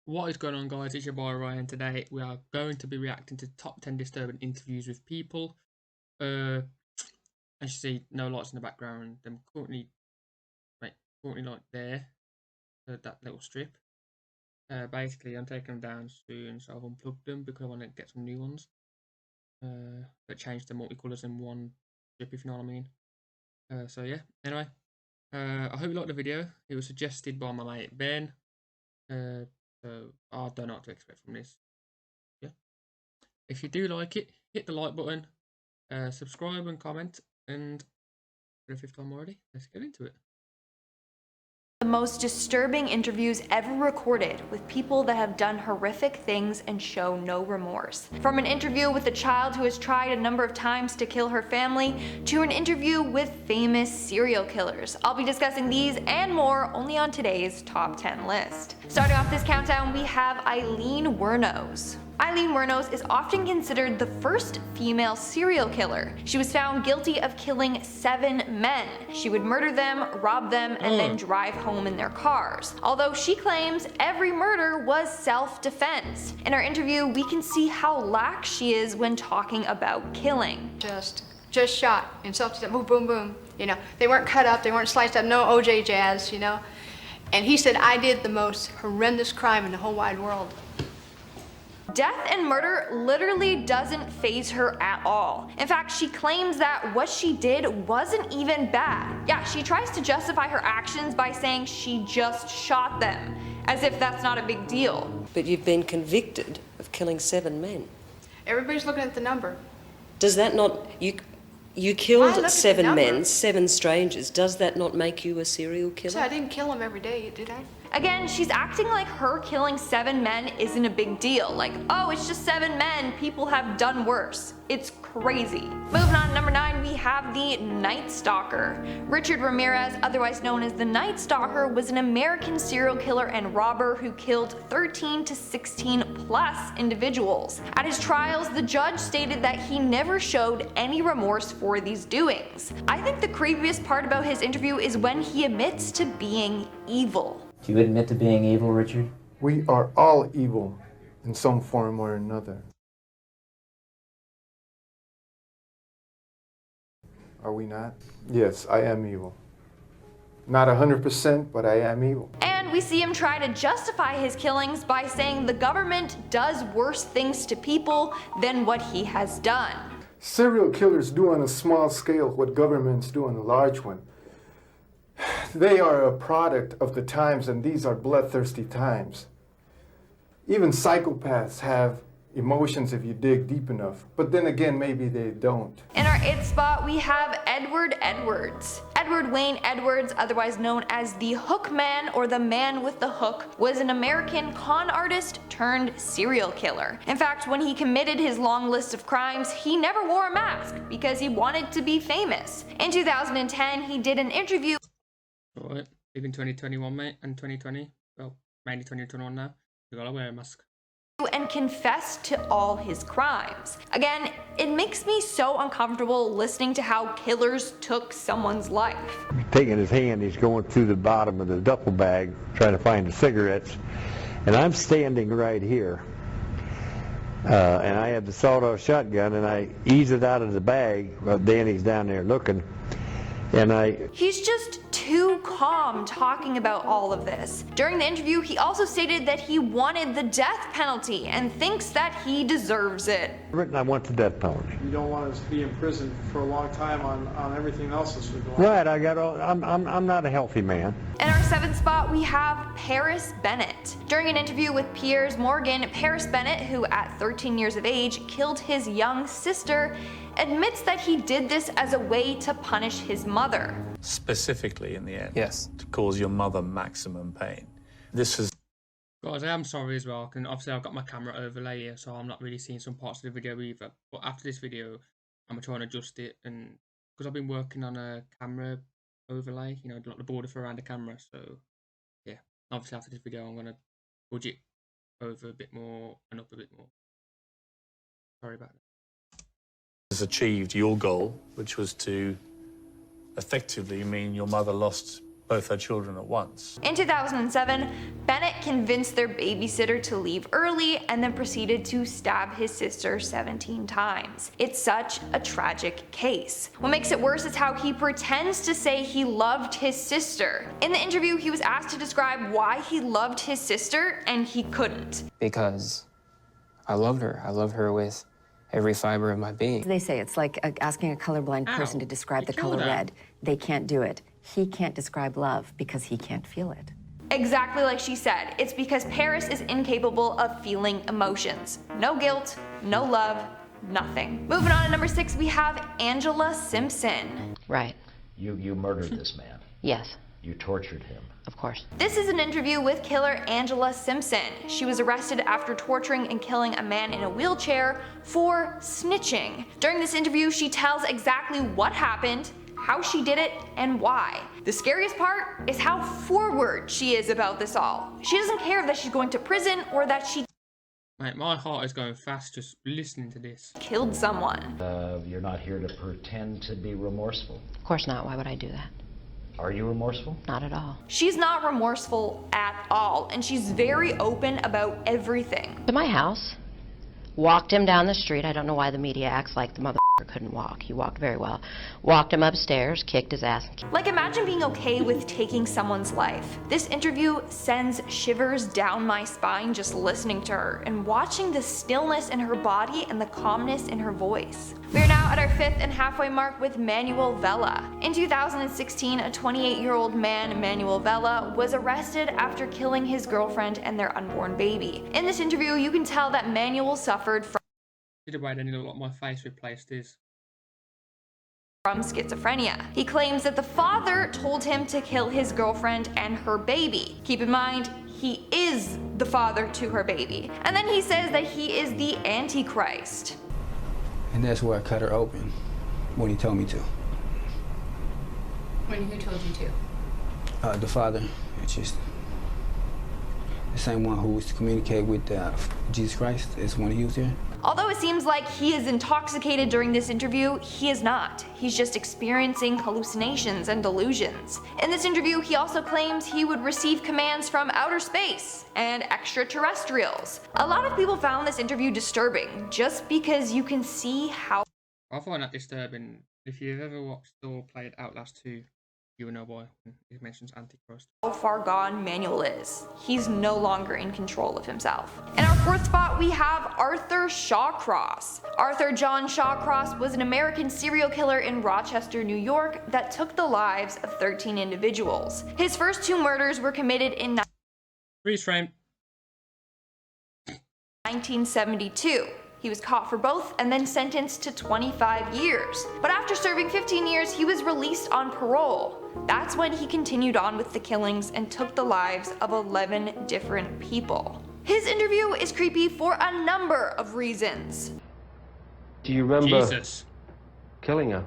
What is going on, guys? It's your boy Ryan. Today we are going to be reacting to top 10 disturbing interviews with people. As you see, no lights in the background. Them currently, like there, that little strip. Basically, I'm taking them down soon, so I've unplugged them because I want to get some new ones. But change the multicolours in one strip, if you know what I mean. So yeah. Anyway, I hope you liked the video. It was suggested by my mate Ben. So I don't know what to expect from this. Yeah. If you do like it, hit the like button, subscribe and comment, and for the fifth time already, let's get into it. The most disturbing interviews ever recorded with people that have done horrific things and show no remorse. From an interview with a child who has tried a number of times to kill her family, to an interview with famous serial killers. I'll be discussing these and more only on today's top 10 list. Starting off this countdown, we have Aileen Wuornos. Aileen Wuornos is often considered the first female serial killer. She was found guilty of killing 7 men. She would murder them, rob them, and then drive home in their cars. Although she claims every murder was self-defense. In our interview, we can see how lax she is when talking about killing. Just shot in self-defense, boom, boom, boom. You know, they weren't cut up, they weren't sliced up, no OJ jazz, you know. And he said, I did the most horrendous crime in the whole wide world. Death and murder literally doesn't faze her at all. In fact, she claims that what she did wasn't even bad. Yeah, she tries to justify her actions by saying she just shot them, as if that's not a big deal. But you've been convicted of killing 7 men. Everybody's looking at the number. Does that not, you I look killed at the 7 number. men, 7 strangers, does that not make you a serial So killer? I didn't kill them every day, did I? Again, she's acting like her killing 7 men isn't a big deal. Like, oh, it's just 7 men, people have done worse. It's crazy. Moving on to number 9, we have the Night Stalker. Richard Ramirez, otherwise known as the Night Stalker, was an American serial killer and robber who killed 13 to 16 plus individuals. At his trials, the judge stated that he never showed any remorse for these doings. I think the creepiest part about his interview is when he admits to being evil. Do you admit to being evil, Richard? We are all evil in some form or another. Are we not? Yes, I am evil. Not 100%, but I am evil. And we see him try to justify his killings by saying the government does worse things to people than what he has done. Serial killers do on a small scale what governments do on a large one. They are a product of the times, and these are bloodthirsty times. Even psychopaths have emotions if you dig deep enough, but then again, maybe they don't. In our 8th spot, we have Edward Edwards. Edward Wayne Edwards, otherwise known as the Hook Man or the Man with the Hook, was an American con artist turned serial killer. In fact, when he committed his long list of crimes, he never wore a mask because he wanted to be famous. In 2010, he did an interview. Alright, even 2021, mate, and 2020, well, mainly 2021 now, you gotta wear a mask. And confessed to all his crimes. Again, it makes me so uncomfortable listening to how killers took someone's life. Taking his hand, he's going through the bottom of the duffel bag trying to find the cigarettes, and I'm standing right here, and I have the sawed-off shotgun, and I ease it out of the bag while Danny's down there looking, and He's just too calm talking about all of this. During the interview, he also stated that he wanted the death penalty and thinks that he deserves it. I want the death penalty. You don't want us to be in prison for a long time on everything else that's going on. Right, I'm not a healthy man. In our 7th spot, we have Paris Bennett. During an interview with Piers Morgan, Paris Bennett, who at 13 years of age killed his young sister, admits that he did this as a way to punish his mother. Specifically in the end. Yes. To cause your mother maximum pain. This is... Guys, I am sorry as well, and obviously I've got my camera overlay here, so I'm not really seeing some parts of the video either. But after this video, I'm trying to adjust it, and because I've been working on a camera overlay, you know, like the border for around the camera, so yeah, obviously after this video I'm going to budge it over a bit more and up a bit more. Sorry about that. has achieved your goal, which was to effectively mean your mother lost both her children at once. In 2007, Bennett convinced their babysitter to leave early and then proceeded to stab his sister 17 times. It's such a tragic case. What makes it worse is how he pretends to say he loved his sister. In the interview, he was asked to describe why he loved his sister, and he couldn't. Because I loved her. I loved her with every fiber of my being. They say it's like asking a colorblind person to describe the color red. They can't do it. He can't describe love because he can't feel it. Exactly like she said, it's because Paris is incapable of feeling emotions. No guilt, no love, nothing. Moving on to number 6, we have Angela Simpson. Right. You murdered this man. Yes. You tortured him. Of course. This is an interview with killer Angela Simpson. She was arrested after torturing and killing a man in a wheelchair for snitching. During this interview, she tells exactly what happened, how she did it, and why. The scariest part is how forward she is about this all. She doesn't care that she's going to prison or that she Mate, my heart is going fast just listening to this. Killed someone. You're not here to pretend to be remorseful. Of course not. Why would I do that? Are you remorseful? Not at all. She's not remorseful at all, and she's very open about everything. To my house, walked him down the street. I don't know why the media acts like the motherfucker couldn't walk. He walked very well. Walked him upstairs, kicked his ass. Like, imagine being okay with taking someone's life. This interview sends shivers down my spine just listening to her and watching the stillness in her body and the calmness in her voice. We are now at our 5th and halfway mark with Manuel Vela. In 2016, a 28-year-old man, Manuel Vela, was arrested after killing his girlfriend and their unborn baby. In this interview, you can tell that Manuel suffered from Did I need a lot my face replaced is. From schizophrenia. He claims that the father told him to kill his girlfriend and her baby. Keep in mind, he is the father to her baby. And then he says that he is the Antichrist. And that's where I cut her open when he told me to. Who told you to? The father, it's just the same one who was to communicate with Jesus Christ is when he was there. Although it seems like he is intoxicated during this interview, he is not. He's just experiencing hallucinations and delusions. In this interview, he also claims he would receive commands from outer space and extraterrestrials. A lot of people found this interview disturbing, just because you can see how I find that disturbing. If you've ever watched or played Outlast 2, you will know why it mentions Antichrist. far gone Manuel is. He's no longer in control of himself. In our 4th spot, we have Arthur Shawcross. Arthur John Shawcross was an American serial killer in Rochester, New York that took the lives of 13 individuals. His first 2 murders were committed in Freeze frame. 1972. He was caught for both and then sentenced to 25 years. But after serving 15 years, he was released on parole. That's when he continued on with the killings and took the lives of 11 different people. His interview is creepy for a number of reasons. Do you remember Jesus. killing her?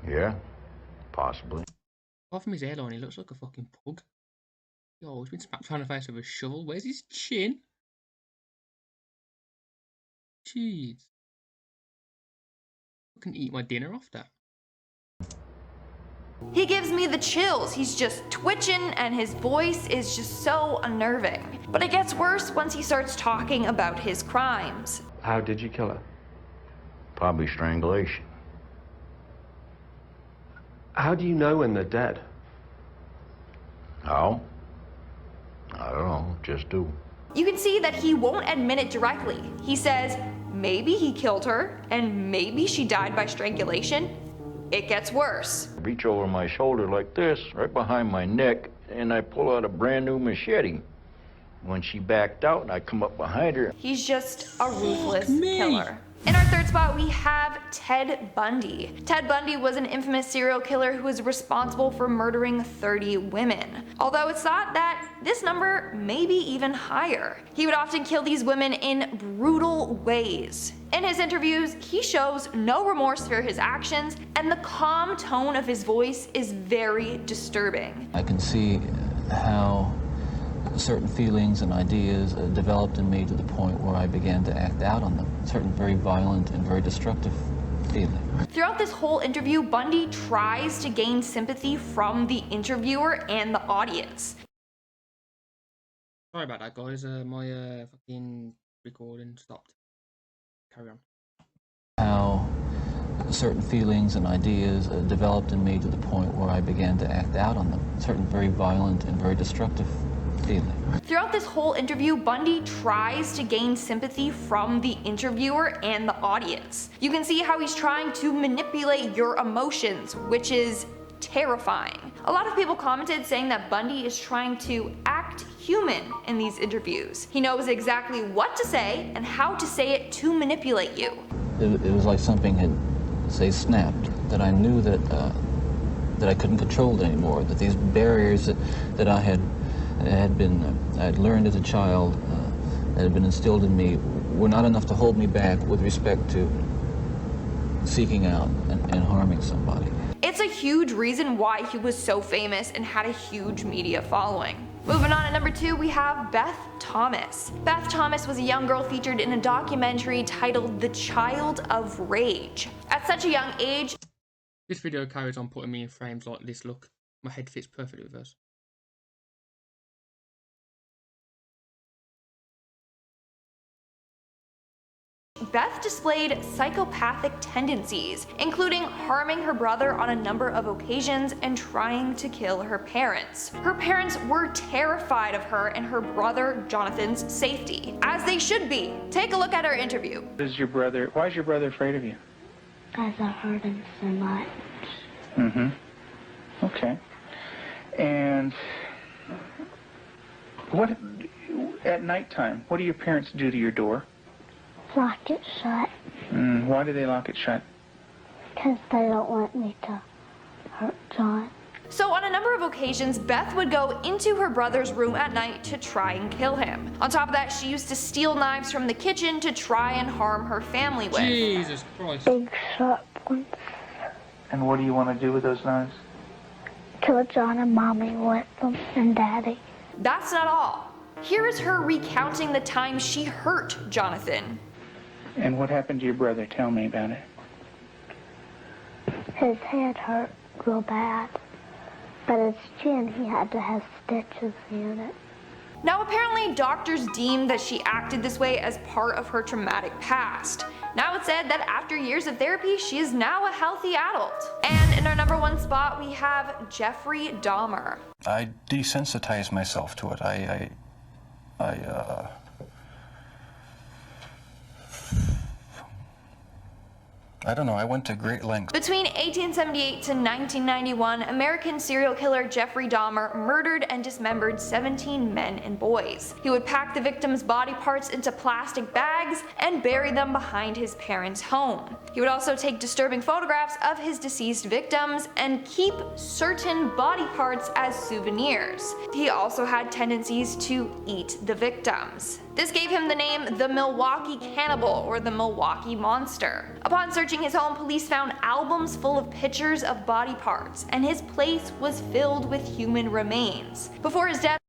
Yeah, possibly. Apart from his hairline, he looks like a fucking pug. Yo, he's been smacked on the face with a shovel. Where's his chin? Jeez. I can eat my dinner off that. He gives me the chills. He's just twitching and his voice is just so unnerving. But it gets worse once he starts talking about his crimes. How did you kill her? Probably strangulation. How do you know when they're dead? How? I don't know, just do. You can see that he won't admit it directly. He says maybe he killed her and maybe she died by strangulation. It gets worse. Reach over my shoulder like this, right behind my neck, and I pull out a brand new machete. When she backed out, I come up behind her. He's just a ruthless killer. In our 3rd spot, we have Ted Bundy. Ted Bundy was an infamous serial killer who was responsible for murdering 30 women. Although it's thought that this number may be even higher. He would often kill these women in brutal ways. In his interviews, he shows no remorse for his actions, and the calm tone of his voice is very disturbing. I can see how certain feelings and ideas developed in me to the point where I began to act out on them. Certain very violent and very destructive feeling. Throughout this whole interview, Bundy tries to gain sympathy from the interviewer and the audience. Sorry about that, guys. My fucking recording stopped. Carry on. How certain feelings and ideas developed in me to the point where I began to act out on them. Certain very violent and very destructive feelings. Throughout this whole interview, Bundy tries to gain sympathy from the interviewer and the audience. You can see how he's trying to manipulate your emotions, which is terrifying. A lot of people commented saying that Bundy is trying to act human in these interviews. He knows exactly what to say and how to say it to manipulate you. It was like something had, say, snapped, that I knew that I couldn't control it anymore, that these barriers that I had learned as a child, that had been instilled in me, were not enough to hold me back with respect to seeking out and harming somebody. It's a huge reason why he was so famous and had a huge media following. Moving on at number 2, we have Beth Thomas. Beth Thomas was a young girl featured in a documentary titled The Child of Rage. At such a young age, this video carries on putting me in frames like this. Look, my head fits perfectly with hers. Beth displayed psychopathic tendencies, including harming her brother on a number of occasions and trying to kill her parents. Her parents were terrified of her and her brother Jonathan's safety, as they should be. Take a look at our interview. Why is your brother afraid of you? Because I hurt him so much. Mm-hmm. Okay. And what, at nighttime, what do your parents do to your door? Lock it shut. Why do they lock it shut? Because they don't want me to hurt John. So on a number of occasions, Beth would go into her brother's room at night to try and kill him. On top of that, she used to steal knives from the kitchen to try and harm her family with. Jesus Christ. Big sharp ones. And what do you want to do with those knives? Kill John and Mommy with them, and Daddy. That's not all. Here is her recounting the time she hurt Jonathan. And what happened to your brother? Tell me about it. His head hurt real bad, but his chin, he had to have stitches in it. Now apparently doctors deemed that she acted this way as part of her traumatic past. Now it's said that after years of therapy, she is now a healthy adult. And in our number 1 spot, we have Jeffrey Dahmer. I desensitized myself to it. I don't know, I went to great lengths. Between 1878 to 1991, American serial killer Jeffrey Dahmer murdered and dismembered 17 men and boys. He would pack the victims' body parts into plastic bags and bury them behind his parents' home. He would also take disturbing photographs of his deceased victims and keep certain body parts as souvenirs. He also had tendencies to eat the victims. This gave him the name the Milwaukee Cannibal, or the Milwaukee Monster. Upon searching his home, police found albums full of pictures of body parts, and his place was filled with human remains. Before his death,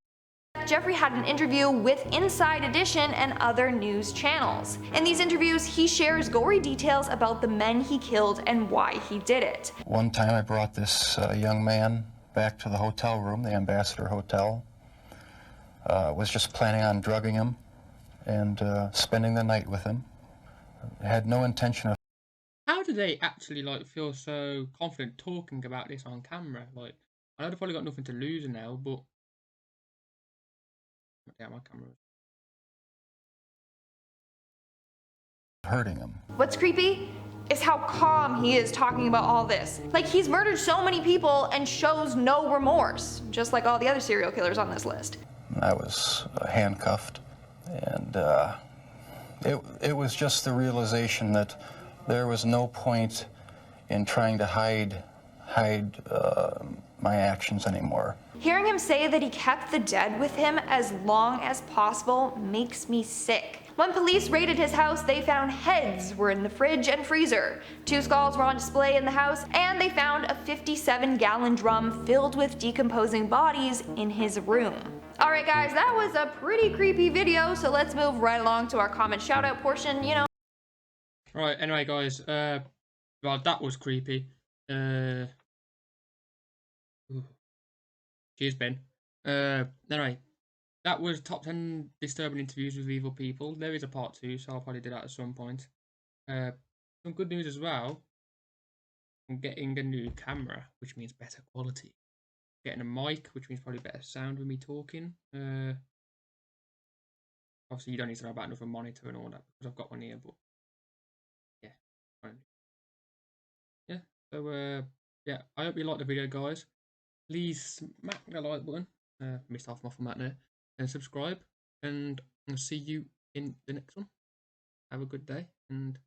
Jeffrey had an interview with Inside Edition and other news channels. In these interviews, he shares gory details about the men he killed and why he did it. One time I brought this young man back to the hotel room, the Ambassador Hotel. Was just planning on drugging him and spending the night with him. I had no intention of... How do they actually feel so confident talking about this on camera? I know they've probably got nothing to lose now, but yeah, my camera. hurting him. What's creepy is how calm he is talking about all this. Like, he's murdered so many people and shows no remorse, just like all the other serial killers on this list. I was handcuffed, and it was just the realization that there was no point in trying to hide my actions anymore. Hearing him say that he kept the dead with him as long as possible makes me sick. When police raided his house, they found heads were in the fridge and freezer. 2 skulls were on display in the house, and they found a 57-gallon drum filled with decomposing bodies in his room. Alright guys, that was a pretty creepy video, so let's move right along to our comment shoutout portion, you know. Right, anyway guys, Well, that was creepy. Cheers, Ben. Anyway, that was top 10 disturbing interviews with evil people. There is a part 2, so I'll probably do that at some point. Some good news as well. I'm getting a new camera, which means better quality. Getting a mic, which means probably better sound with me talking. Obviously, you don't need to know about another monitor and all that because I've got one here, but yeah, fine. Yeah. So yeah, I hope you liked the video, guys. Please smack the like button. Missed half my format there, and subscribe. And I'll see you in the next one. Have a good day and